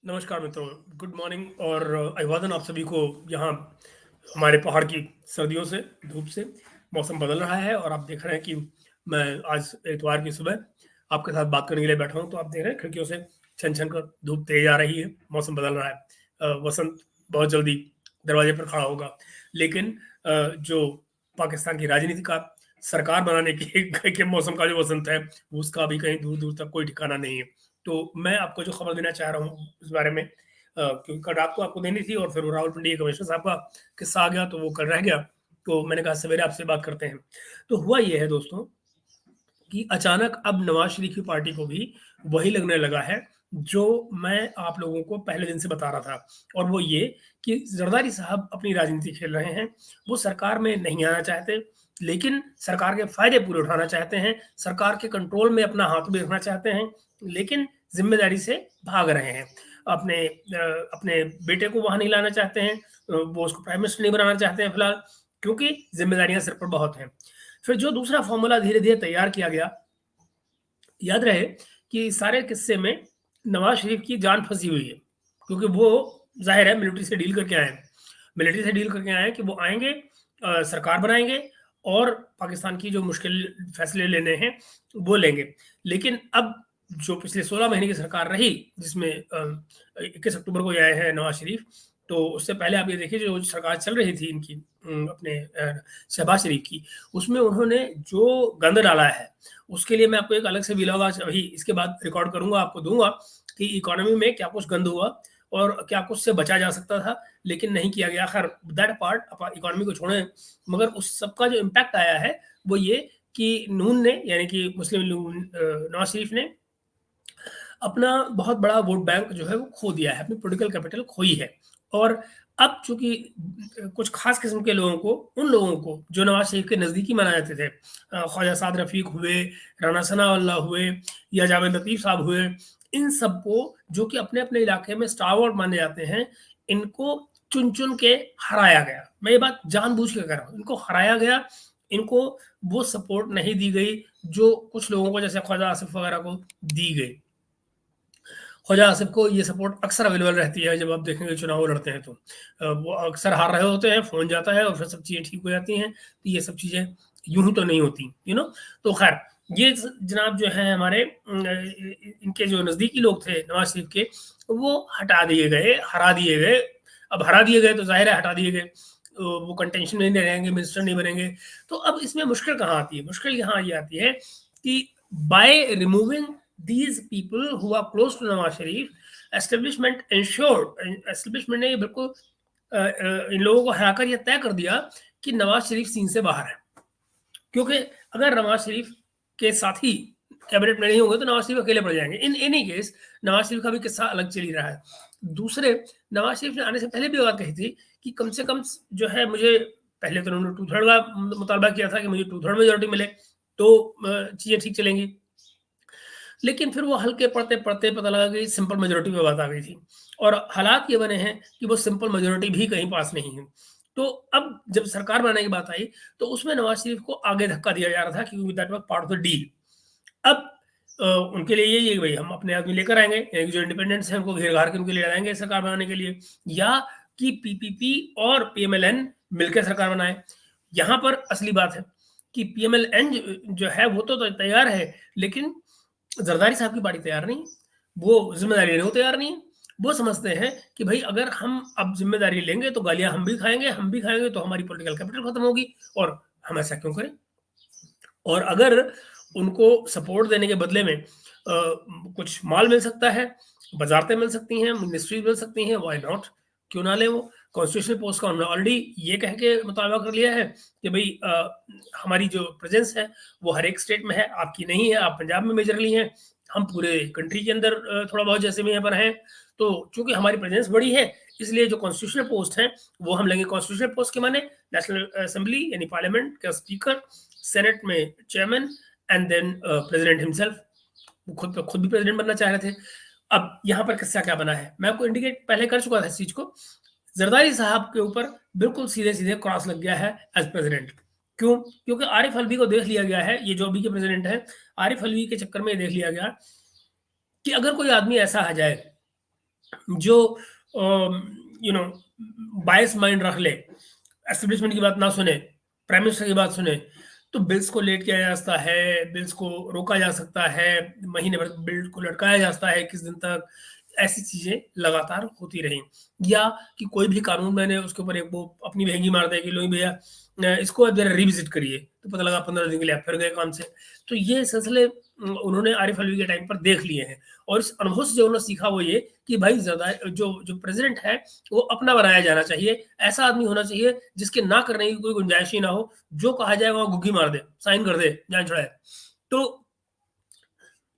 नमस्कार मित्रों, good morning और अभिवादन आप सभी को। यहाँ हमारे पहाड़ की सर्दियों से, धूप से मौसम बदल रहा है और आप देख रहे हैं कि मैं आज इतवार की सुबह आपके साथ बात करने के लिए बैठा हूँ। तो आप देख रहे हैं खिड़कियों से छन छन कर धूप तेज आ रही है, मौसम बदल रहा है। वसंत बहुत जल्दी दरवाजे पर खड़ा होगा। लेकिन जो पाकिस्तान की राजनीति का सरकार बनाने के मौसम का जो वसंत है, उसका अभी कहीं दूर-दूर तक कोई ठिकाना नहीं है। तो मैं आपको जो खबर देना चाह रहा हूँ इस बारे में, क्योंकि कल रात को आपको देनी थी और फिर वो रावलपिंडी के कमिश्नर साहब का किस्सा आ गया तो वो कल रह गया। तो मैंने कहा सवेरे आपसे बात करते हैं। तो हुआ ये है दोस्तों कि अचानक अब नवाज शरीफ की पार्टी को भी वही लगने लगा है जो मैं आप लोगों को पहले दिन से बता रहा था, और वो ये कि जरदारी साहब अपनी राजनीति खेल रहे हैं। वो सरकार में नहीं आना चाहते, लेकिन सरकार के फायदे पूरे उठाना चाहते हैं, सरकार के कंट्रोल में अपना हाथ भी रखना चाहते हैं, लेकिन जिम्मेदारी से भाग रहे हैं। अपने बेटे को वहां नहीं लाना चाहते हैं, वो उसको प्राइम मिनिस्टर नहीं बनाना चाहते हैं फिलहाल, क्योंकि जिम्मेदारियां सिर पर बहुत हैं। फिर जो दूसरा फॉर्मूला धीरे-धीरे तैयार किया गया, याद रहे कि इस सारे किस्से में नवाज शरीफ की जान फंसी हुई है, क्योंकि वो ज़ाहिर है मिलिट्री से डील करके आए हैं। मिलिट्री से डील करके आए हैं कि वो आएँगे, सरकार बनाएँगे और पाकिस्तान की जो मुश्किल फैसले लेने हैं, वो लेंगे। लेकिन अब जो पिछले 16 महीने की सरकार रही, जिसमें 21 अक्टूबर को ये आए हैं नवाज शरीफ, तो उससे पहले आप ये देखिए जो सरकार चल रही थी इनकी, अपने शहबाज शरीफ की, उसमें उन्होंने जो गंद डाला है, उसके लिए मैं आपको एक अलग से व्लॉग आज अभी इसके बाद रिकॉर्ड करूँगा, आपको दूँगा कि इकोनॉमी में क्या कुछ गंद हुआ और क्या कुछ से बचा जा सकता था, लेकिन नहीं किया गया। खैर दैट पार्ट आप इकोनॉमी को छोड़ें, मगर उस सब का जो इम्पैक्ट आया है, वो ये कि नून ने, यानी कि मुस्लिम नून, नवाज शरीफ ने अपना बहुत बड़ा वोट बैंक जो है वो खो दिया है, अपनी पॉलिटिकल कैपिटल खोई है। और अब चूँकि कुछ ख़ास किस्म के लोगों को, उन लोगों को जो नवाज़ शरीफ के नज़दीकी माने जाते थे, ख्वाजा साद रफ़ीक हुए, राना सनाउल्लाह हुए या जावेद लतीफ़ साहब हुए, इन सबको जो कि अपने-अपने इलाके में स्टारवॉर्ड माने जाते हैं, इनको चुन-चुन के हराया गया। मैं ये बात जानबूझ के कह रहा हूँ, इनको हराया गया, इनको वो सपोर्ट नहीं दी गई, जो कुछ लोगों को जैसे ख्वाजा आसिफ वग़ैरह को दी गई। ख्वाजा आसिफ को ये सपोर्ट अक्सर अवेलेबल रहती है जब आप देखेंगे चुनाव लड़ते हैं तो। वो अक्सर हार रहे होते हैं, फ़ोन जाता है और फिर सब चीज़ें ठीक हो जाती हैं। तो ये सब चीज़ें यूँ ही तो नहीं होती, यू नो? तो ख़ैर, ये जनाब जो हैं हमारे, इनके जो नज़दीकी लोग थे नवाज़ शरीफ के, वो हटा दिए गए, हरा दिए गए। अब हरा दिए गए तो ज़ाहिर है हटा दिए गए। वो कंटेंशन में नहीं रहेंगे, मिनिस्टर नहीं बनेंगे। तो अब इसमें मुश्किल कहाँ आती है? मुश्किल यहाँ ये आती है कि by removing these people who are close to Nawaz Sharif, establishment ने ये बिल्कुल इन लोगों को हराकर ये तय कर दिया कि नवाज शरीफ सीन से बाहर है। क्योंकि अगर नवाज शरीफ के साथी कैबिनेट में नहीं होंगे तो नवाज शरीफ अकेले पड़ जाएंगे। In any case Nawaz Sharif का भी किस्सा अलग चल ही रहा है। दूसरे, नवाज शरीफ ने आने से पहले भी बात कही थी कि कम से कम जो है मुझे, पहले तो उन्होंने टू थर्ड का मुतालबा किया था कि मुझे टू थर्ड मेजोरिटी मिले तो चीज़ें ठीक चलेंगी। लेकिन फिर वो हल्के पढ़ते-पढ़ते पता लगा कि सिंपल मेजॉरिटी पे बात आ गई थी, और हालात ये बने हैं कि वो सिंपल मेजॉरिटी भी कहीं पास नहीं है। तो अब जब सरकार बनाने की बात आई, तो उसमें नवाज शरीफ को आगे धक्का दिया जा रहा था क्योंकि that was part of the deal. अब उनके लिए यही है कि भई हम अपने आदमी लेकर आएँगे, यानी जो इंडिपेंडेंट्स हैं उनको घेर-घार के उनके लिए लाएँगे सरकार बनाने के लिए, या कि पीपीपी और पीएमएलएन मिलकर सरकार बनाएँ। यहाँ पर असली बात है कि पीएमएलएन जो है वो तो तैयार है, लेकिन जरदारी साहब की पार्टी तैयार नहीं है। वो ज़िम्मेदारी लेने को तैयार नहीं है। वो समझते हैं कि भई अगर हम अब ज़िम्मेदारी लेंगे तो गालियाँ हम भी खाएँगे तो हमारी पॉलिटिकल कैपिटल खत्म होगी, और हम ऐसा क्यों करें? और अगर उनको सपोर्ट देने के बदले में कुछ माल मिल सकता है, वज़ारतें मिल सकती हैं, मिनिस्ट्रीज़ मिल सकती हैं, व्हाई नॉट? क्यों ना लें वो? कॉन्स्टिट्यूशनल पोस्ट का उन्होंने ऑलरेडी ये कह के मुतालबा कर लिया है कि भई हमारी जो प्रेज़ेंस है, वो हर एक स्टेट में है, आपकी नहीं है, आप पंजाब में मेजरली हैं, हम पूरे कंट्री के अंदर थोड़ा बहुत जैसे में यहाँ पर हैं। तो चूँकि हमारी प्रेज़ेंस बड़ी है, इसलिए जो कॉन्स्टिट्यूशनल पोस्ट हैं, वो हम लेंगे। कॉन्स्टिट्यूशनल पोस्ट के माने नेशनल असेंबली यानी पार्लियामेंट का स्पीकर, सेनेट में chairman and then president himself. वो खुद भी प्रेसिडेंट बनना चाह रहे थे। अब यहाँ पर किस्सा क्या बना है, मैं आपको इंडिकेट पहले कर चुका था इस चीज को। जरदारी साहब के ऊपर बिल्कुल सीधे सीधे क्रॉस लग गया है एज प्रेसिडेंट। क्यों? क्योंकि आरिफ अलवी को देख लिया गया है, ये जो अभी के प्रेसिडेंट है, आरिफ अलवी के चक्कर में ये देख लिया गया कि अगर कोई आदमी ऐसा आ जाए जो यू नो बायस माइंड रख ले, एस्टेब्लिशमेंट की बात ना सुने, प्राइम मिनिस्टर की बात सुने, तो बिल्स को लेट किया जा सकता है, बिल्स को रोका जा सकता है, महीने भर बिल को लटकाया जा सकता है, किस दिन तक, ऐसी चीजें लगातार होती रहीं। या कि कोई भी कानून मैंने उसके ऊपर एक वो अपनी महंगी मार दे कि लो भैया इसको अब जरा रिविजिट करिए, तो पता लगा 15 दिन के लिए आप फिर गए काम से। तो ये सिलसिले उन्होंने आरिफ अलवी के टाइम पर देख लिए हैं, और इस अनुभव से जो उन्होंने सीखा वो ये कि भाई जो जो प्रेसिडेंट है वो अपना बनाया जाना चाहिए, ऐसा आदमी होना चाहिए जिसके ना करने की कोई गुंजाइश ही ना हो, जो कहा जाए वहां गुग्गी मार दे, साइन कर दे, जान छुड़ाए। तो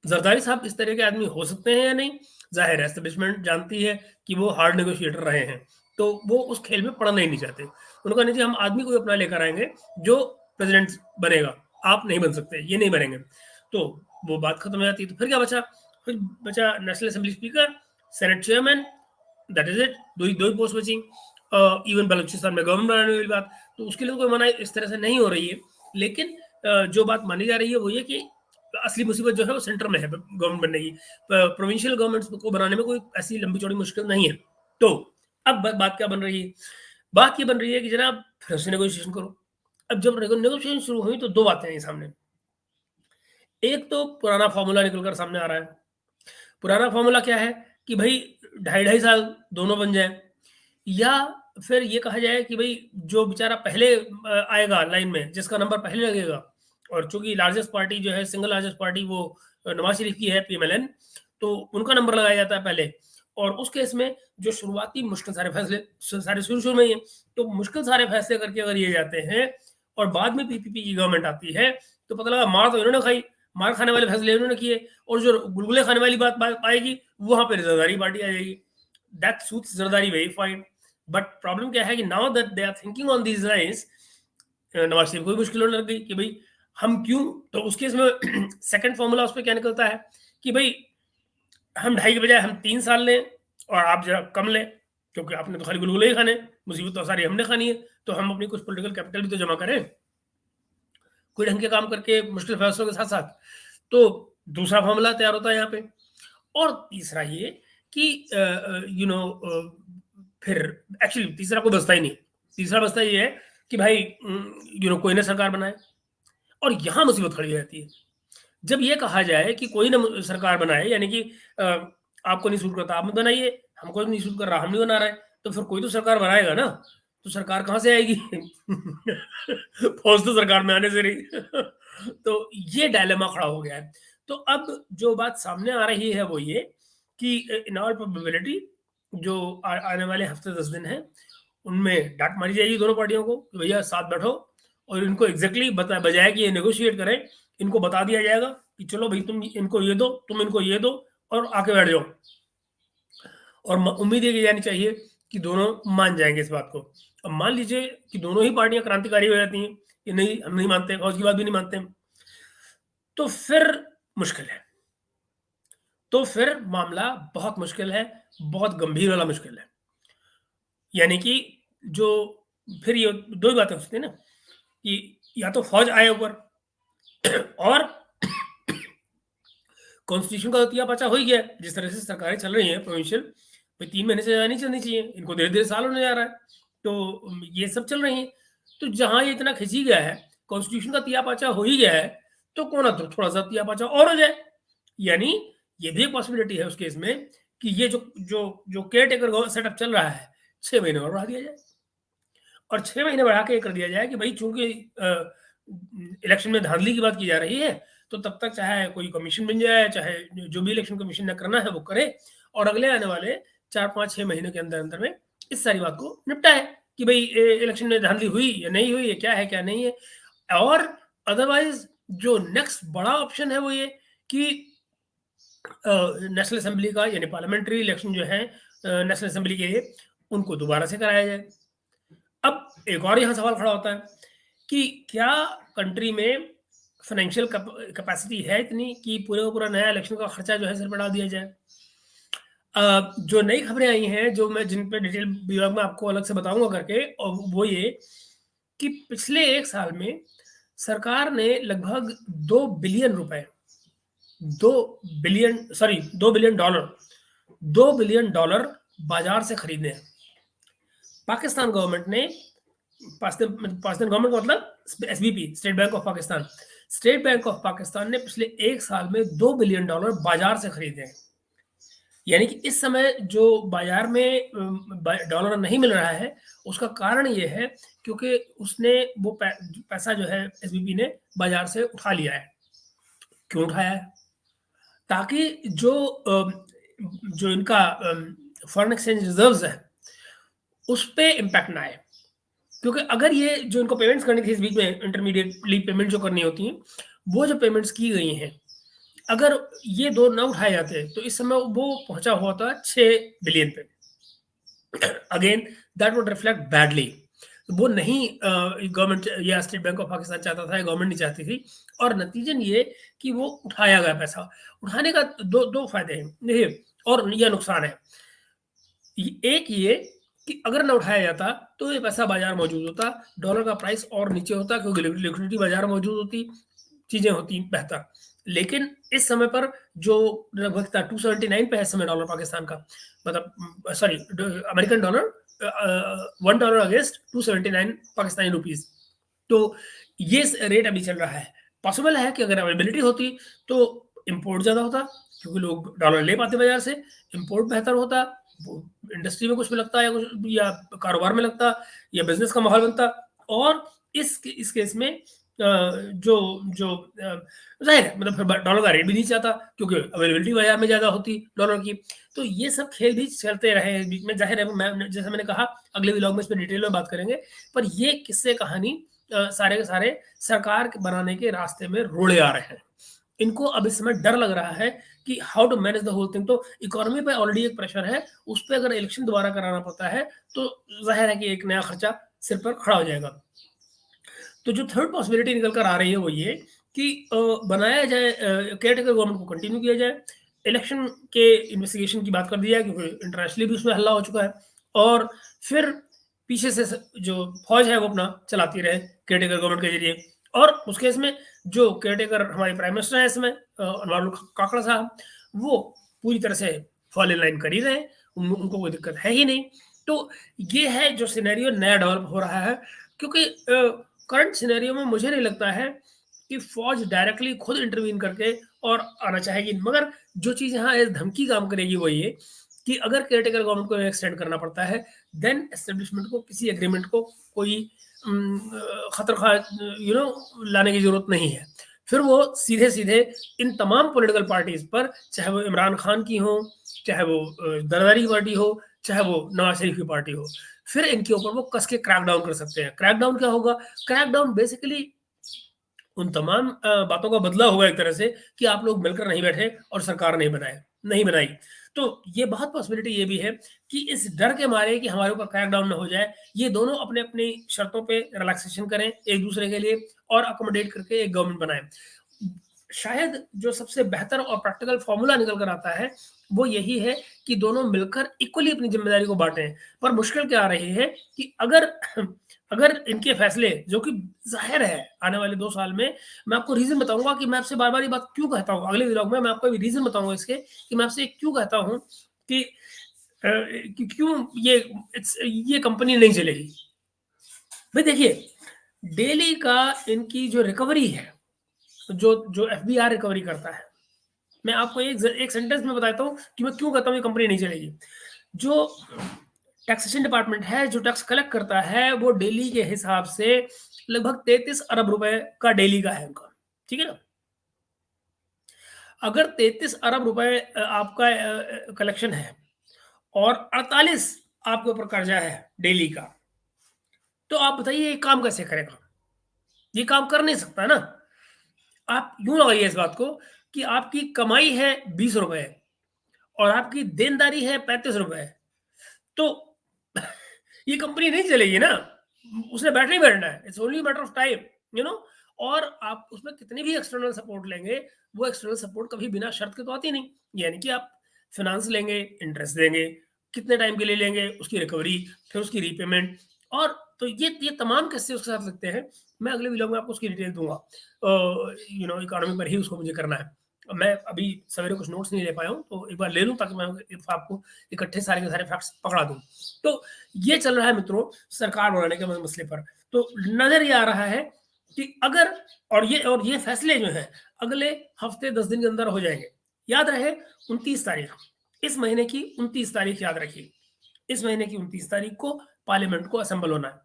जरदारी साहब इस तरह के आदमी हो सकते हैं या नहीं, जाहिर है एस्टेब्लिशमेंट जानती है कि वो हार्ड नेगोशिएटर रहे हैं, तो वो उस खेल में पड़ना ही नहीं चाहते। उनका नहीं, हम आदमी को अपना लेकर आएंगे जो प्रेसिडेंट बनेगा, आप नहीं बन सकते, ये नहीं बनेंगे। तो वो बात खत्म हो जाती है। तो फिर क्या बचा? फिर बचा national assembly speaker, senate chairman, that is it. दो ही पोस्ट बची। इवन बलूचिस्तान में गवर्नमेंट बनाने वाली बात, तो उसके लिए कोई मनाही इस तरह से नहीं हो रही है। लेकिन जो बात मानी जा रही है वो ये कि असली मुसीबत जो है वो सेंटर में है गवर्नमेंट बनने की। प्रोविंशियल गवर्नमेंट्स को बनाने में कोई ऐसी लंबी चौड़ी मुश्किल नहीं है। तो अब बात क्या बन रही है? बात ये बन रही है कि जनाब फिर से नेगोशिएशन करो। अब जब नेगोशिएशन शुरू हुई तो दो बातें आई सामने। एक तो पुराना फॉर्मूला निकलकर सामने आ रहा है। पुराना फॉर्मूला क्या है कि भाई 2.5 साल दोनों बन जाए, या फिर ये कहा जाए कि भाई जो बेचारा पहले आएगा लाइन में, जिसका नंबर पहले लगेगा, और चूंकि लार्जेस्ट पार्टी जो है, सिंगल लार्जेस्ट पार्टी वो नवाज शरीफ की है, पीएमएलएन, तो उनका नंबर लगाया जाता है पहले। और उस केस में जो शुरुआती मुश्किल सारे फैसले सारे शुरू में ही है, तो मुश्किल सारे फैसले करके अगर ये जाते हैं और बाद में पीपीपी की गवर्नमेंट आती है, तो पता लगा मार तो इन्होंने खाई, मार खाने वाले फैसले इन्होंने किए, और जो गुलगुले खाने वाली बात आएगी वहां पर जरदारी पार्टी आ जाएगी। That suits Zardari very fine. But problem क्या है कि now that they are thinking on these lines, Nawaz Sharif को भी मुश्किल होने लग गई कि भाई हम क्यों। तो उस केस में सेकंड फॉर्मूला उस पर क्या निकलता है कि भाई हम 2.5 के बजाय हम 3 साल लें, और आप जरा कम लें, क्योंकि आपने तो खाली गुलगुले ही खाने, मुसीबत तो सारी हमने खानी है, तो हम अपनी कुछ पॉलिटिकल कैपिटल भी तो जमा करें, कोई ढंग के काम करके मुश्किल फैसलों के साथ साथ। तो दूसरा फॉर्मूला तैयार होता है यहाँ पे। और तीसरा ये कि फिर एक्चुअली तीसरा कोई बचता ही नहीं। तीसरा बचता ये है कि भाई कोई ना सरकार बनाए, और यहाँ मुसीबत खड़ी हो जाती है। जब ये कहा जाए कि कोई ना सरकार बनाए, यानी कि आपको नहीं सूट करता आप मत बनाइए, हमको नहीं सूट कर रहा हम नहीं बना रहे, तो फिर कोई तो सरकार बनाएगा ना। तो सरकार कहाँ से आएगी? फौज तो सरकार में आने से रही। तो ये डायलेमा खड़ा हो गया है। तो अब जो बात सामने आ रही है वो ये कि इन ऑल प्रोबेबिलिटी जो आने वाले हफ्ते 10 दिन हैं, उनमें डांट मारी जाएगी दोनों पार्टियों को कि भैया साथ बैठो, और इनको एग्जैक्टली बजाय कि ये नेगोशिएट करें, इनको बता दिया जाएगा कि चलो भाई तुम इनको ये दो, तुम इनको ये दो, और आके बैठ जाओ। और उम्मीद ये की जानी चाहिए कि दोनों मान जाएंगे इस बात को। अब मान लीजिए कि दोनों ही पार्टियां क्रांतिकारी हो जाती हैं कि नहीं हम नहीं मानते, फौज की बात भी नहीं मानते, तो फिर मुश्किल है। तो फिर मामला बहुत मुश्किल है, बहुत गंभीर वाला मुश्किल है। यानी कि जो फिर ये दो ही बातें हो सकती है ना, कि या तो फौज आए ऊपर, और कॉन्स्टिट्यूशन का तो तिया पाचा हो ही गया है। जिस तरह से सरकारें चल रही हैं प्रोविंशियल, भाई 3 महीने से ज़्यादा नहीं चलनी चाहिए, इनको धीरे-धीरे साल होने जा रहा है। तो ये सब चल रही हैं। तो जहाँ ये इतना खिंच ही गया है, कॉन्स्टिट्यूशन का तिया पाचा हो ही गया है, तो क्यों ना तो थोड़ा-सा तिया पाचा और हो जाए। यानी ये भी एक पॉसिबिलिटी है उस केस में कि ये जो जो जो केयरटेकर सेटअप चल रहा है, 6 महीने और बढ़ा दिया जाए। और 6 महीने बढ़ा के ये कर दिया जाए कि भाई चूंकि इलेक्शन में धांधली की बात की जा रही है, तो तब तक चाहे कोई कमीशन बन जाए, चाहे जो भी इलेक्शन कमीशन ने करना है वो करे, और अगले आने वाले 4-5-6 महीने के अंदर अंदर में इस सारी बात को निपटाए कि भाई इलेक्शन में धांधली हुई या नहीं हुई, ये क्या है क्या नहीं है। और अदरवाइज जो नेक्स्ट बड़ा ऑप्शन है वो ये कि नेशनल असेंबली का यानी पार्लियामेंट्री इलेक्शन जो है नेशनल असेंबली के लिए, उनको दोबारा से कराया जाए। अब एक और यहाँ सवाल खड़ा होता है कि क्या कंट्री में फाइनेंशियल कैपेसिटी है इतनी कि पूरे का पूरा नया इलेक्शन का खर्चा जो है सिर पर डाल दिया जाए। जो नई खबरें आई हैं, जो मैं जिन पे डिटेल ब्यूरो में आपको अलग से बताऊंगा करके, और वो ये कि पिछले 1 साल में सरकार ने लगभग 2 बिलियन रुपए, 2 बिलियन डॉलर $2 बिलियन बाजार से खरीदे हैं। पाकिस्तान गवर्नमेंट ने, पाकिस्तान गवर्नमेंट का मतलब SBP, state bank of Pakistan, state bank of Pakistan ने पिछले 1 साल में $2 बिलियन बाजार से खरीदे हैं। यानी कि इस समय जो बाजार में डॉलर नहीं मिल रहा है, उसका कारण ये है क्योंकि उसने वो पैसा जो है एसबीपी ने बाजार से उठा लिया है। क्यों उठाया है? ताकि जो इनका फॉरेन एक्सचेंज रिजर्व्स है, उस पे इम्पैक्ट ना आए। क्योंकि अगर ये जो इनको पेमेंट्स करनी थी इस बीच में, इंटरमीडिएटली पेमेंट जो करनी होती हैं, वो जो पेमेंट्स की गई हैं, अगर ये 2 ना उठाए जाते तो इस समय वो पहुंचा हुआ था 6 बिलियन पे। Again that would reflect badly. वो नहीं गवर्नमेंट या स्टेट बैंक ऑफ पाकिस्तान चाहता था, गवर्नमेंट नहीं चाहती थी, और नतीजन ये कि वो उठाया गया पैसा। उठाने का दो फायदे हैं देखिए, और यह नुकसान है। एक ये कि अगर ना उठाया जाता तो ये पैसा बाजार मौजूद होता, डॉलर का प्राइस और नीचे होता, क्योंकि लिक्विडिटी बाजार मौजूद होती, चीजें होती बेहतर। लेकिन इस समय पर जो लगभग 279 पे है इस समय डॉलर पाकिस्तान का, मतलब sorry American dollar, $1 against 279 Pakistani rupees. तो ये रेट अभी चल रहा है। पॉसिबल है कि अगर अवेलेबिलिटी होती तो इंपोर्ट ज्यादा होता, क्योंकि लोग डॉलर ले पाते बाजार से, इंपोर्ट बेहतर होता, इंडस्ट्री में कुछ में लगता या कारोबार में लगता, या बिजनेस का माहौल बनता। और इस केस में जो जो जाहिर है, मतलब फिर डॉलर का रेट भी नीचे आता, क्योंकि अवेलेबिलिटी बाजार में ज्यादा होती डॉलर की। तो ये सब खेल भी चलते रहे बीच में। जाहिर है, मैं जैसे मैंने कहा, अगले व्लॉग में इस पर डिटेल में बात करेंगे। पर ये किस्से कहानी सारे के सारे सरकार के बनाने के रास्ते में रोड़े आ रहे हैं। इनको अब इस समय डर लग रहा है कि how to manage the whole thing. तो इकोनॉमी पे ऑलरेडी एक प्रेशर है, उस पर अगर इलेक्शन दोबारा कराना पड़ता है तो जाहिर है कि एक नया खर्चा सिर पर खड़ा हो जाएगा। तो जो थर्ड पॉसिबिलिटी निकल कर आ रही है वो ये कि बनाया जाए, केयरटेकर गवर्नमेंट को कंटिन्यू किया जाए, इलेक्शन के इन्वेस्टिगेशन की बात कर दी जाए, क्योंकि इंटरनेशनली भी उसमें हल्ला हो चुका है, और फिर पीछे से जो फौज है वो अपना चलाती रहे केयरटेकर गवर्नमेंट के जरिए। और उस केस में जो केयरटेकर हमारे प्राइम मिनिस्टर हैं इसमें, अनवर काकड़ साहब, वो पूरी तरह से फॉल इन लाइन कर ही रहे हैं, उनको कोई दिक्कत है ही नहीं। तो ये है जो सिनेरियो नया डेवलप हो रहा है, क्योंकि करंट सिनेरियो में मुझे नहीं लगता है कि फौज डायरेक्टली खुद इंटरवीन करके और आना चाहेगी। मगर जो चीज़ यहाँ धमकी काम करेगी वो ये कि अगर केयरटेकर गवर्नमेंट को एक्सटेंड करना पड़ता है, देन एस्टेब्लिशमेंट को किसी एग्रीमेंट को कोई खतर खा लाने की जरूरत नहीं है। फिर वो सीधे सीधे इन तमाम पॉलिटिकल पार्टीज पर, चाहे वो इमरान खान की हो, चाहे वो जरदारी पार्टी हो, चाहे वो नवाज शरीफ की पार्टी हो, फिर इनके ऊपर वो कस के क्रैकडाउन कर सकते हैं। क्रैकडाउन क्या होगा? क्रैकडाउन बेसिकली उन तमाम बातों का बदला होगा एक तरह से कि आप लोग मिलकर नहीं बैठे और सरकार नहीं बनाई। तो ये बहुत पॉसिबिलिटी ये भी है कि इस डर के मारे कि हमारे ऊपर क्रैकडाउन ना हो जाए, ये दोनों अपने अपनी शर्तों पे रिलैक्सेशन करें एक दूसरे के लिए और अकोमोडेट करके एक गवर्नमेंट बनाएं। शायद जो सबसे बेहतर और प्रैक्टिकल फॉर्मूला निकल कर आता है वो यही है कि दोनों मिलकर इक्वली अपनी जिम्मेदारी को बांटें। पर मुश्किल क्या आ रही है कि अगर इनके फैसले, जो कि जाहिर है आने वाले 2 साल में, मैं आपको रीजन बताऊंगा कि मैं आपसे बार बार ये बात क्यों कहता हूँ, अगले व्लॉग में मैं आपको रीजन बताऊंगा इसके कि मैं आपसे क्यों कहता हूँ कि क्यों ये कंपनी नहीं चलेगी। भाई देखिए, डेली का इनकी जो रिकवरी है, जो जो एफबीआर रिकवरी करता है, मैं आपको एक सेंटेंस में बताता हूँ कि मैं क्यों कहता हूँ ये कंपनी नहीं चलेगी। जो टैक्सेशन डिपार्टमेंट है, जो टैक्स कलेक्ट करता है, वो डेली के हिसाब से लगभग 33 अरब रुपए का डेली का है उनका, ठीक है ना। अगर 33 अरब रुपए आपका कलेक्शन है और 48 आपके ऊपर कर्जा है डेली का, तो आप बताइए ये काम कैसे करेगा? ये काम कर नहीं सकता ना। आप यूं लगाइए इस बात को कि आपकी कमाई है 20 रुपए और आपकी देनदारी है 35 रुपए, तो ये कंपनी नहीं चलेगी ना। उसने बैठना ही बैठना है, it's only matter of time, you know. और आप उसमें कितनी भी एक्सटर्नल सपोर्ट लेंगे, वो एक्सटर्नल सपोर्ट कभी बिना शर्त के तो आती नहीं। यानी कि आप फाइनेंस लेंगे, इंटरेस्ट देंगे, कितने टाइम के लिए लेंगे, उसकी रिकवरी, फिर उसकी रीपेमेंट, और तो ये तमाम किस्से उसके साथ लगते हैं। मैं अगले वीडियो में आपको उसकी डिटेल दूंगा, इकोनॉमी पर ही उसको मुझे करना है। मैं अभी सवेरे कुछ नोट्स नहीं ले पाया हूँ, तो एक बार ले लूँ ताकि मैं इफ आपको इकट्ठे सारे के सारे फैक्ट्स पकड़ा दूँ। तो ये चल रहा है मित्रों सरकार बनाने के मसले पर। तो नज़र ये आ रहा है कि अगर और ये फैसले जो हैं अगले हफ्ते 10 दिन के अंदर हो जाएँगे। याद रहे 29 तारीख, इस महीने की 29 तारीख याद रखिए। इस महीने की 29 तारीख को पार्लियामेंट को असेंबल होना है।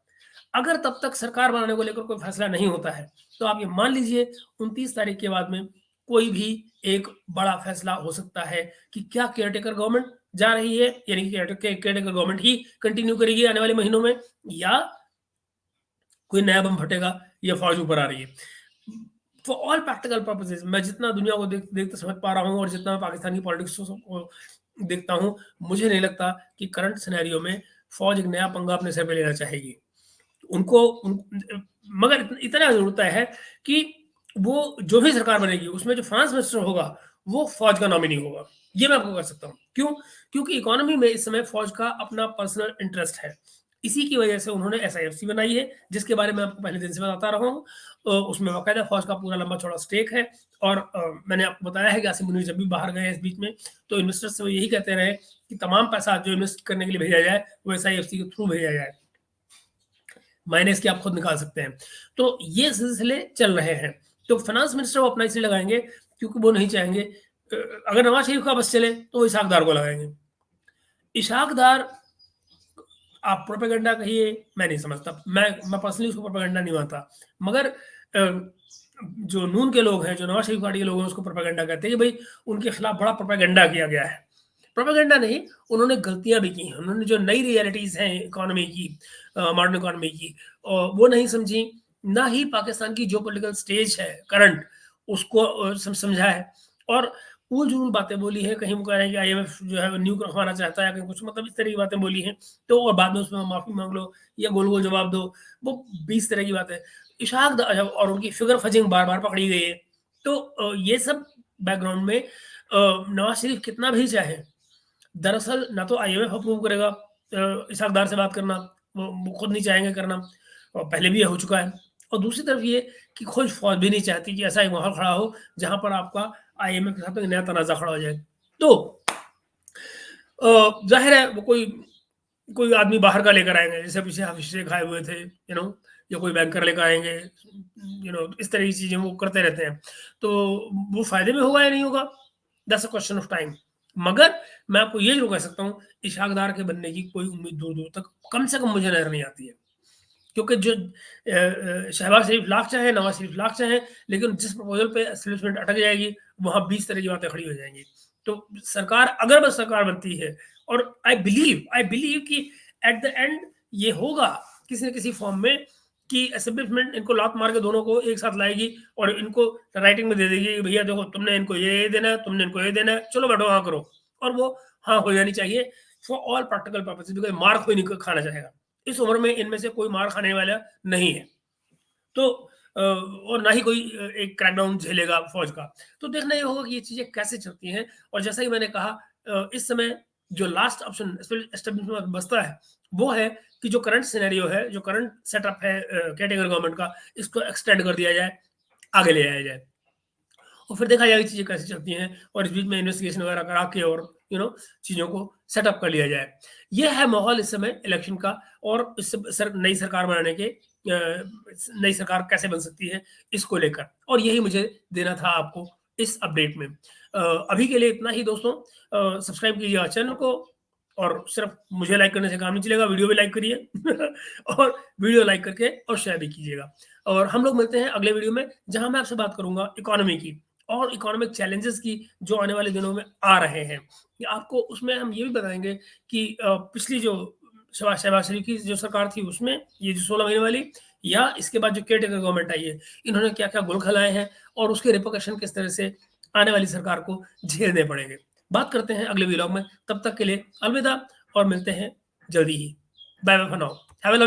अगर तब तक सरकार बनाने को लेकर कोई फैसला नहीं होता है, तो आप ये मान लीजिए 29 तारीख के बाद में कोई भी एक बड़ा फैसला हो सकता है कि क्या केयरटेकर गवर्नमेंट जा रही है, यानी कि केयरटेकर गवर्नमेंट ही कंटिन्यू करेगी आने वाले महीनों में, या कोई नया बम फटेगा या फौज ऊपर आ रही है। फॉर ऑल प्रैक्टिकल पर्पसेस मैं जितना दुनिया को देखते समझ पा रहा हूँ और जितना मैं पाकिस्तान की पॉलिटिक्स को देखता हूँ, मुझे नहीं लगता कि करंट सिनेरियो में फौज एक नया पंगा अपने सर पे लेना चाहेगी। उनको मगर इतना जरूर तय है कि वो जो भी सरकार बनेगी उसमें जो फाइनेंस मिनिस्टर होगा वो फौज का नॉमिनी होगा। ये मैं आपको कर सकता हूँ। क्यों? क्योंकि इकोनॉमी में इस समय फौज का अपना पर्सनल इंटरेस्ट है। इसी की वजह से उन्होंने एसआईएफसी बनाई है, जिसके बारे में आपको पहले दिन से बताता रहा हूँ। उसमें बाकायदा फौज का पूरा लंबा चौड़ा स्टेक है। और मैंने आपको बताया है कि आसिम मुनीर जब भी बाहर गए इस बीच में, तो इन्वेस्टर्स से वो यही कहते रहे कि तमाम पैसा जो इन्वेस्ट करने के लिए भेजा जाए वो एसआईएफसी के थ्रू भेजा जाए। माइनस की आप खुद निकाल सकते हैं। तो ये सिलसिले चल रहे हैं। तो फाइनेंस मिनिस्टर वो अपना इसलिए लगाएंगे क्योंकि वो नहीं चाहेंगे अगर नवाज शरीफ का बस चले तो वो इसहाक डार को लगाएंगे। इसहाक डार आप प्रोपेगेंडा कहिए, मैं नहीं समझता। मैं पर्सनली उसको प्रोपेगेंडा नहीं मानता। मगर जो नून के लोग हैं, जो नवाज शरीफ पार्टी के लोग हैं, उसको प्रोपेगेंडा कहते हैं कि भाई उनके खिलाफ बड़ा प्रोपेगेंडा किया गया है। प्रोपेगेंडा नहीं, उन्होंने गलतियां भी की हैं। उन्होंने जो नई रियलिटीज हैं इकोनॉमी की, मॉडर्न इकोनॉमी की, वो नहीं समझी। ना ही पाकिस्तान की जो पॉलिटिकल स्टेज है करंट, उसको समझा है। और उल-जुल बातें बोली हैं। कहीं वो कह रहे हैं कि आईएमएफ जो है वो न्यूक रखवाना चाहता है, कहीं कुछ मतलब इस तरह की बातें बोली हैं। तो और बाद में उसमें माफ़ी माँग लो या गोल-गोल जवाब दो, वो 20 तरह की बातें। इशहाक द और उनकी फिगर फजिंग बार-बार पकड़ी गई है। तो ये सब बैकग्राउंड में नवाज शरीफ कितना भी चाहे, दरअसल ना तो आईएमएफ अप्रूव करेगा इसहाक डार से बात करना, वो खुद नहीं चाहेंगे करना, और पहले भी ये हो चुका है। और दूसरी तरफ ये कि खुद फौज भी नहीं चाहती कि ऐसा एक माहौल खड़ा हो जहाँ पर आपका आईएमएफ के साथ एक नया तनाज़ा खड़ा हो जाए। तो ज़ाहिर है वो कोई कोई आदमी बाहर का लेकर आएँगे, जैसे पीछे हाफ़िज़ शेख आए हुए थे, या कोई बैंकर लेकर आएँगे, इस तरह की चीज़ें वो करते रहते हैं। तो वो फ़ायदे में होगा या नहीं होगा? That's a question of time. मगर मैं आपको ये ज़रूर कह सकता हूँ, इशहाक डार के बनने की कोई उम्मीद दूर-दूर तक कम से कम मुझे नज़र नहीं आती है। क्योंकि जो शहबाज शरीफ लाख चाहे, नवाज शरीफ लाख चाहे, लेकिन जिस प्रपोजल पे एस्टेब्लिशमेंट अटक जाएगी, वहाँ 20 तरह की बातें खड़ी हो जाएंगी। तो सरकार अगर बस सरकार बनती है, और आई बिलीव कि एट द एंड ये होगा किसी न किसी फॉर्म में कि एस्टेब्लिशमेंट इनको लात मार के दोनों को एक साथ लाएगी और इनको राइटिंग में दे देगी कि भैया देखो तुमने इनको ये देना है, तुमने इनको ये देना है, चलो बैठो हाँ करो। और वो हाँ हो जानी चाहिए for all practical purposes, because मार कोई नहीं खाना चाहेगा। इस उम्र में इनमें से कोई मार खाने वाला नहीं है। तो और ना ही कोई एक क्रैकडाउन झेलेगा फौज का। तो देखना ये होगा कि ये चीज़ें कैसे चलती हैं। और जैसा कि मैंने कहा, इस समय जो लास्ट ऑप्शन एस्टेब्लिशमेंट बचता है, वो है कि जो करंट सिनेरियो है, जो करंट सेटअप है केयरटेकर गवर्नमेंट का, इसको एक्सटेंड कर दिया जाए, आगे ले जाया जाए। और फिर देखा जाएगा चीज़ें कैसे चलती हैं, और इस बीच में इन्वेस्टिगेशन वगैरह करा के और चीज़ों को सेटअप कर लिया जाए। ये है माहौल इस समय इलेक्शन का। और नई सरकार बनाने के नई सरकार कैसे बन सकती है, इसको लेकर। और यही मुझे देना था आपको इस अपडेट में। अभी के लिए इतना ही दोस्तों। सब्सक्राइब कीजिएगा चैनल को, और सिर्फ मुझे लाइक करने से काम नहीं चलेगा, वीडियो भी लाइक करिए और वीडियो लाइक करके और शेयर भी कीजिएगा। और हम लोग मिलते हैं अगले वीडियो में, जहां मैं आपसे बात करूंगा इकोनॉमी की और इकोनॉमिक चैलेंजेस की, जो आने वाले दिनों में आ रहे हैं। आपको उसमें हम ये भी बताएंगे कि पिछली जो शहबाज शरीफ की जो सरकार थी, उसमें ये जो 16 महीने वाली, या इसके बाद जो केयरटेकर गवर्नमेंट आई है, इन्होंने क्या क्या गुल खिलाए हैं, और उसके रिपोर्केशन किस तरह से आने वाली सरकार को झेलने पड़ेंगे। बात करते हैं अगले व्लॉग में। तब तक के लिए अलविदा, और मिलते हैं जल्दी ही। Bye bye for now. Have a